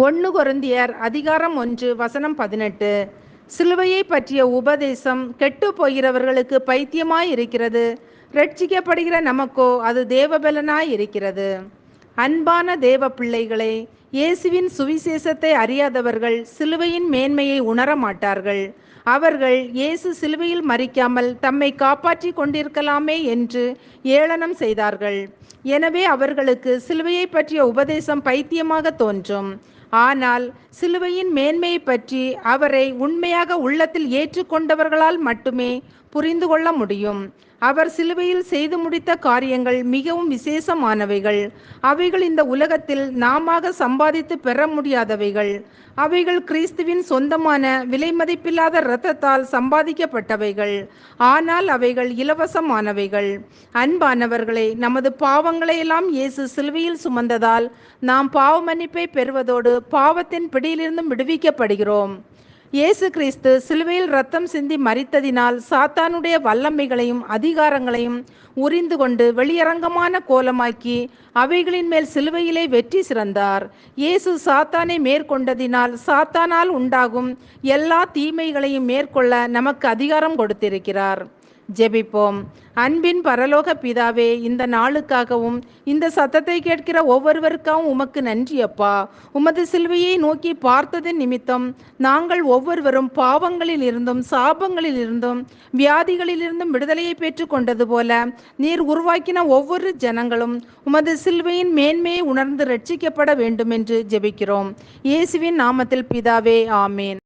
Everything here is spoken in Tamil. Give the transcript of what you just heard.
ஒன்று கொரிந்தியர் அதிகாரம் 1 வசனம் 18. சிலுவையை பற்றிய உபதேசம் கெட்டு போகிறவர்களுக்கு பைத்தியமாய் இருக்கிறது, ரட்சிக்கப்படுகிற நமக்கோ அது தேவபலனாய் இருக்கிறது. அன்பான தேவ பிள்ளைகளே, இயேசுவின் சுவிசேஷத்தை அறியாதவர்கள் சிலுவையின் மேன்மையை உணர மாட்டார்கள். அவர்கள் இயேசு சிலுவையில் மரிக்காமல் தம்மை காப்பாற்றி கொண்டிருக்கலாமே என்று ஏளனம் செய்தார்கள். எனவே அவர்களுக்கு சிலுவையை பற்றிய உபதேசம் பைத்தியமாக தோன்றும். ஆனால் சிலுவையின் மேன்மையை பற்றி அவரை உண்மையாக உள்ளத்தில் ஏற்றுக்கொண்டவர்களால் மட்டுமே புரிந்து கொள்ள முடியும். அவர் சிலுவையில் செய்து முடித்த காரியங்கள் மிகவும் விசேஷமானவைகள். அவைகள் இந்த உலகத்தில் நாமாக சம்பாதித்து பெற முடியாதவைகள். அவைகள் கிறிஸ்துவின் சொந்தமான விலைமதிப்பில்லாத இரத்தத்தால் சம்பாதிக்கப்பட்டவைகள். ஆனால் அவைகள் இலவசமானவைகள். அன்பானவர்களே, நமது பாவங்களை எல்லாம் இயேசு சிலுவையில் சுமந்ததால் நாம் பாவ மன்னிப்பை பெறுவதோடு பாவத்தின் பிடியிலிருந்தும் விடுவிக்கப்படுகிறோம். இயேசு கிறிஸ்து சிலுவையில் இரத்தம் சிந்தி மரித்ததினால் சாத்தானுடைய வல்லமைகளையும் அதிகாரங்களையும் உரிந்து கொண்டு வெளியரங்கமான கோலமாக்கி அவைகளின் மேல் சிலுவையிலே வெற்றி சிறந்தார். இயேசு சாத்தானை மேற்கொண்டதினால் சாத்தானால் உண்டாகும் எல்லா தீமைகளையும் மேற்கொள்ள நமக்கு அதிகாரம் கொடுத்திருக்கிறார். ஜெபிப்போம். அன்பின் பரலோக பிதாவே, இந்த நாளுக்காகவும் இந்த சத்தத்தை கேட்கிற ஒவ்வொருவருக்காகவும் உமக்கு நன்றி அப்பா. உமது சிலுவையை நோக்கி பார்த்ததின் நிமித்தம் நாங்கள் ஒவ்வொருவரும் பாவங்களில் இருந்தும் சாபங்களில் இருந்தும் வியாதிகளில் இருந்தும் விடுதலையை பெற்று கொண்டது போல நீர் உருவாக்கின ஒவ்வொரு ஜனங்களும் உமது சிலுவையின் மேன்மையை உணர்ந்து ரட்சிக்கப்பட வேண்டும் என்று ஜெபிக்கிறோம். இயேசுவின் நாமத்தில் பிதாவே, ஆமேன்.